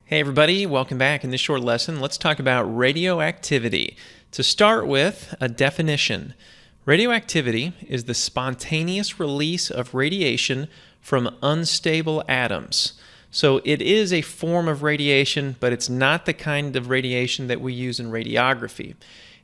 Hey everybody, welcome back. In this short lesson, let's talk about radioactivity. To start with, a definition. Radioactivity is the spontaneous release of radiation from unstable atoms. So it is a form of radiation, but it's not the kind of radiation that we use in radiography.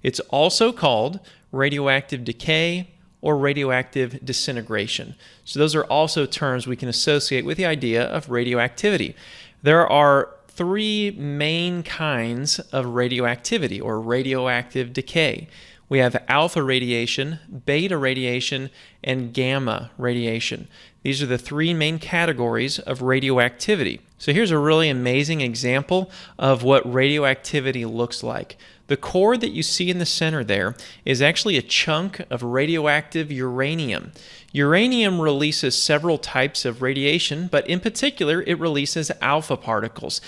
It's also called radioactive decay or radioactive disintegration. So those are also terms we can associate with the idea of radioactivity. There are three main kinds of radioactivity or radioactive decay. We have alpha radiation, beta radiation, and gamma radiation. These are the three main categories of radioactivity. So here's a really amazing example of what radioactivity looks like. The core that you see in the center there is actually a chunk of radioactive uranium. Uranium releases several types of radiation, but in particular, it releases alpha particles.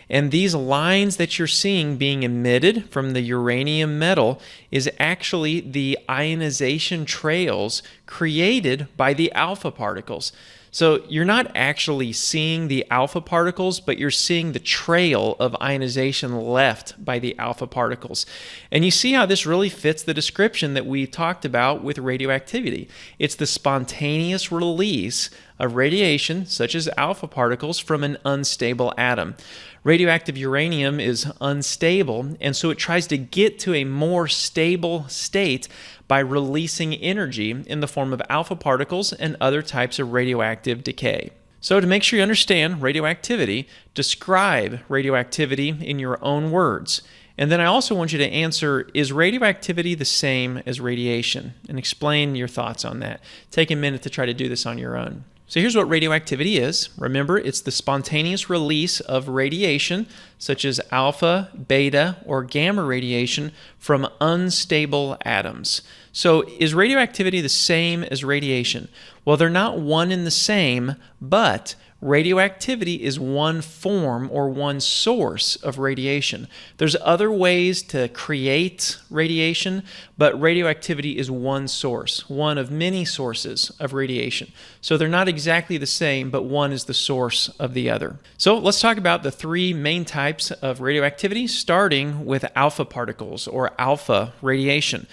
And these lines that you're seeing being emitted from the uranium metal is actually the ionization trails created by the alpha particles. So you're not actually seeing the alpha particles, but you're seeing the trail of ionization left by the alpha particles. And you see how this really fits the description that we talked about with radioactivity. It's the spontaneous release of radiation, such as alpha particles, from an unstable atom. Radioactive uranium is unstable, and so it tries to get to a more stable state by releasing energy in the form of alpha particles and other types of radioactive decay. So to make sure you understand radioactivity, describe radioactivity in your own words. And then I also want you to answer, is radioactivity the same as radiation? And explain your thoughts on that. Take a minute to try to do this on your own. So here's what radioactivity is. Remember, it's the spontaneous release of radiation, such as alpha, beta, or gamma radiation from unstable atoms. So is radioactivity the same as radiation? Well, they're not one and the same, but radioactivity is one form or one source of radiation. There's other ways to create radiation, but radioactivity is one source, one of many sources of radiation. So they're not exactly the same, but one is the source of the other. So let's talk about the three main types of radioactivity, starting with alpha particles or alpha radiation.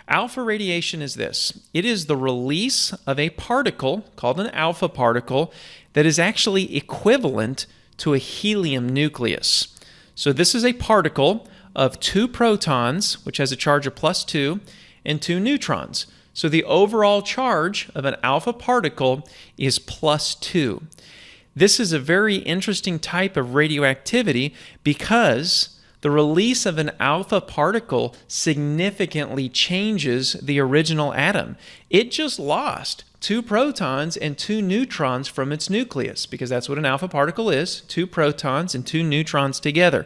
Alpha radiation is this. It is the release of a particle called an alpha particle that is actually equivalent to a helium nucleus. So this is a particle of 2 protons, which has a charge of +2, and 2 neutrons. So the overall charge of an alpha particle is +2. This is a very interesting type of radioactivity because the release of an alpha particle significantly changes the original atom. It just lost 2 protons and 2 neutrons from its nucleus, because that's what an alpha particle is, 2 protons and 2 neutrons together.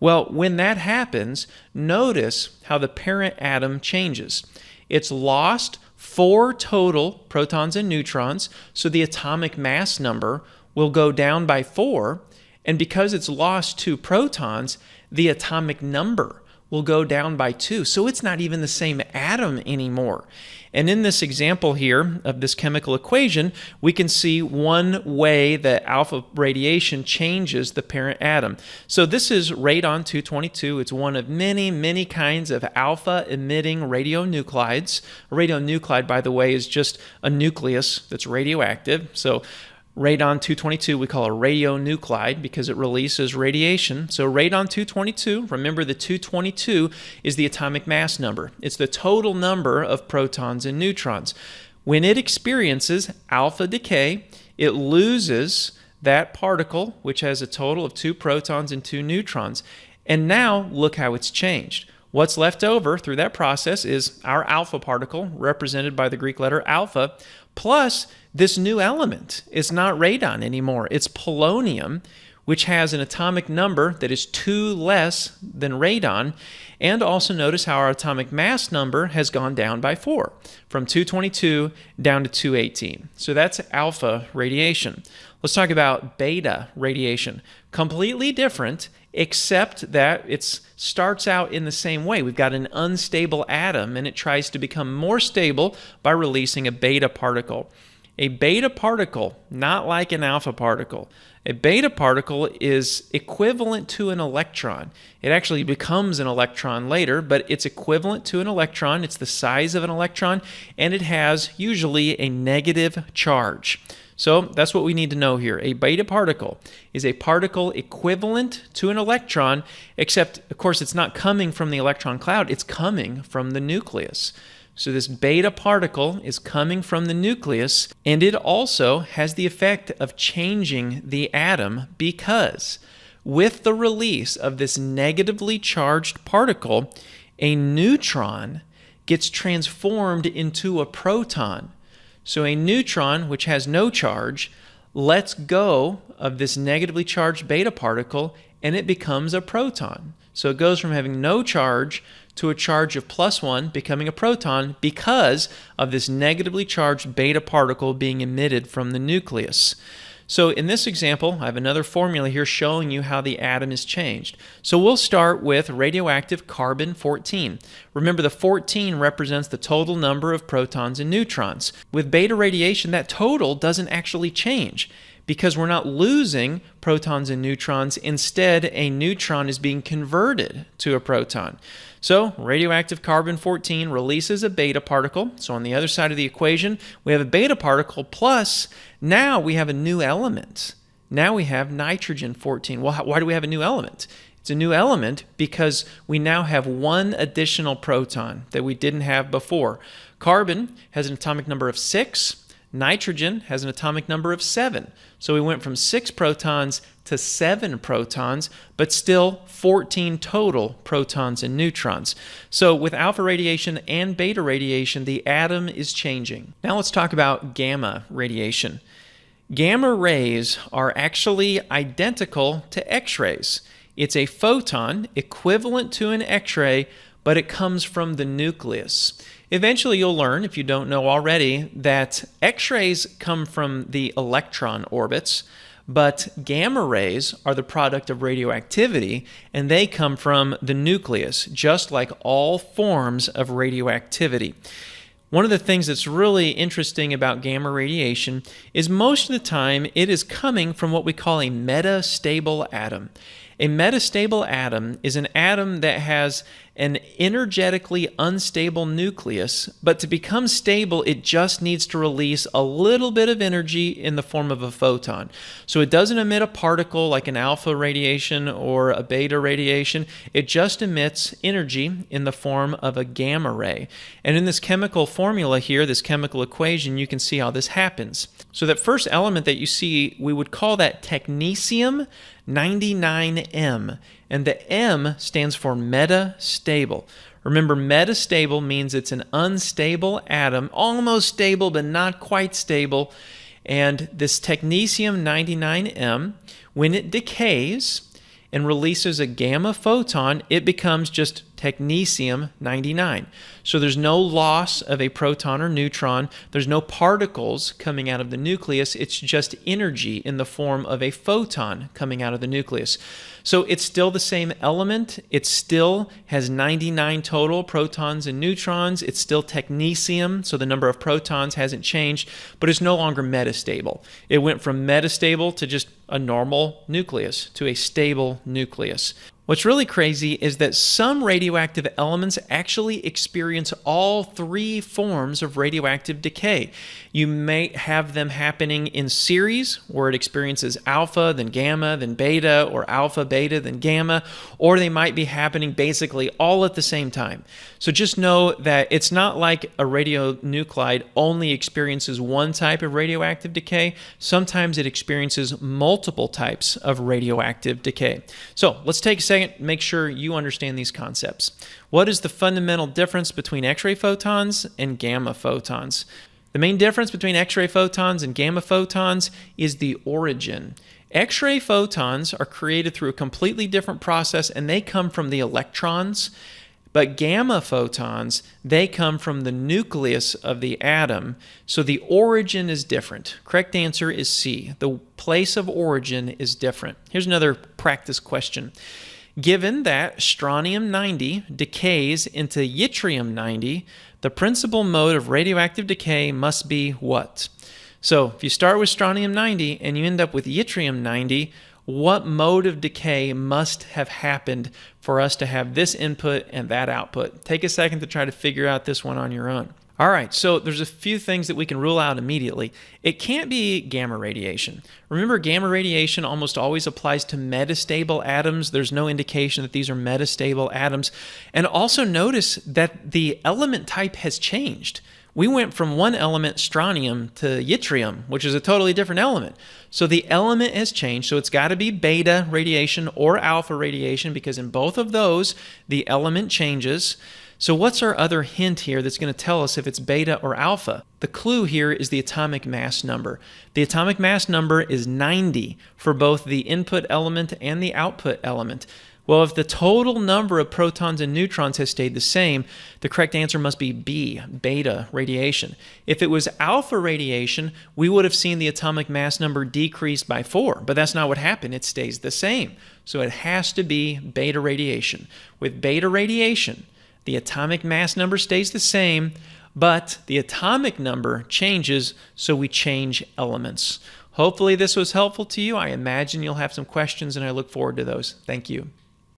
Well, when that happens, notice how the parent atom changes. It's lost 4 total protons and neutrons, so the atomic mass number will go down by 4, and because it's lost 2 protons, the atomic number will go down by 2. So it's not even the same atom anymore. And in this example here of this chemical equation, we can see one way that alpha radiation changes the parent atom. So this is radon-222. It's one of many, many kinds of alpha-emitting radionuclides. A radionuclide, by the way, is just a nucleus that's radioactive. So radon-222 we call a radionuclide because it releases radiation. So radon-222, remember the 222 is the atomic mass number. It's the total number of protons and neutrons. When it experiences alpha decay, it loses that particle, which has a total of 2 protons and 2 neutrons. And now look how it's changed. What's left over through that process is our alpha particle, represented by the Greek letter alpha, plus this new element. It's not radon anymore. It's polonium, which has an atomic number that is 2 less than radon. And also notice how our atomic mass number has gone down by 4, from 222 down to 218. So that's alpha radiation. Let's talk about beta radiation. Completely different, except that it starts out in the same way. We've got an unstable atom, and it tries to become more stable by releasing a beta particle. A beta particle, not like an alpha particle. A beta particle is equivalent to an electron. It actually becomes an electron later, but it's equivalent to an electron. It's the size of an electron, and it has usually a negative charge. So that's what we need to know here. A beta particle is a particle equivalent to an electron, except, of course, it's not coming from the electron cloud. It's coming from the nucleus. So this beta particle is coming from the nucleus, and it also has the effect of changing the atom because with the release of this negatively charged particle, a neutron gets transformed into a proton. So a neutron, which has no charge, lets go of this negatively charged beta particle, and it becomes a proton. So it goes from having no charge to a charge of +1, becoming a proton because of this negatively charged beta particle being emitted from the nucleus. So in this example, I have another formula here showing you how the atom is changed. So we'll start with radioactive carbon-14. Remember, the 14 represents the total number of protons and neutrons. With beta radiation, that total doesn't actually change because we're not losing protons and neutrons. Instead, a neutron is being converted to a proton. So radioactive carbon-14 releases a beta particle. So on the other side of the equation, we have a beta particle plus now we have a new element. Now we have nitrogen-14. Well, why do we have a new element? It's a new element because we now have one additional proton that we didn't have before. Carbon has an atomic number of 6. Nitrogen has an atomic number of 7. So we went from 6 protons to 7 protons, but still 14 total protons and neutrons. So with alpha radiation and beta radiation, the atom is changing. Now let's talk about gamma radiation. Gamma rays are actually identical to X-rays. It's a photon equivalent to an X-ray, but it comes from the nucleus. Eventually you'll learn, if you don't know already, that X-rays come from the electron orbits, but gamma rays are the product of radioactivity, and they come from the nucleus, just like all forms of radioactivity. One of the things that's really interesting about gamma radiation is most of the time it is coming from what we call a metastable atom. A metastable atom is an atom that has an energetically unstable nucleus, but to become stable, it just needs to release a little bit of energy in the form of a photon. So it doesn't emit a particle like an alpha radiation or a beta radiation. It just emits energy in the form of a gamma ray. And in this chemical formula here, this chemical equation, you can see how this happens. So that first element that you see, we would call that technetium 99M, and the M stands for metastable. Remember, metastable means it's an unstable atom, almost stable but not quite stable. And this technetium 99M, when it decays and releases a gamma photon, it becomes just technetium 99. So there's no loss of a proton or neutron. There's no particles coming out of the nucleus. It's just energy in the form of a photon coming out of the nucleus. So it's still the same element. It still has 99 total protons and neutrons. It's still technetium, so the number of protons hasn't changed, but it's no longer metastable. It went from metastable to just a normal nucleus to a stable nucleus. What's really crazy is that some radioactive elements actually experience all 3 forms of radioactive decay. You may have them happening in series, where it experiences alpha, then gamma, then beta, or alpha, beta, then gamma, or they might be happening basically all at the same time. So just know that it's not like a radionuclide only experiences one type of radioactive decay. Sometimes it experiences multiple types of radioactive decay. So let's take a second, make sure you understand these concepts. What is the fundamental difference between X-ray photons and gamma photons? The main difference between X-ray photons and gamma photons is the origin. X-ray photons are created through a completely different process, and they come from the electrons. But gamma photons, they come from the nucleus of the atom, so the origin is different. Correct answer is C. The place of origin is different. Here's another practice question. Given that strontium-90 decays into yttrium-90, the principal mode of radioactive decay must be what? So if you start with strontium-90 and you end up with yttrium-90, what mode of decay must have happened for us to have this input and that output? Take a second to try to figure out this one on your own. All right, so there's a few things that we can rule out immediately. It can't be gamma radiation. Remember, gamma radiation almost always applies to metastable atoms. There's no indication that these are metastable atoms. And also notice that the element type has changed. We went from one element, strontium, to yttrium, which is a totally different element. So the element has changed, so it's got to be beta radiation or alpha radiation, because in both of those, the element changes. So what's our other hint here that's going to tell us if it's beta or alpha? The clue here is the atomic mass number. The atomic mass number is 90 for both the input element and the output element. Well, if the total number of protons and neutrons has stayed the same, the correct answer must be B, beta radiation. If it was alpha radiation, we would have seen the atomic mass number decrease by 4, but that's not what happened. It stays the same. So it has to be beta radiation. With beta radiation, the atomic mass number stays the same, but the atomic number changes, so we change elements. Hopefully this was helpful to you. I imagine you'll have some questions, and I look forward to those. Thank you.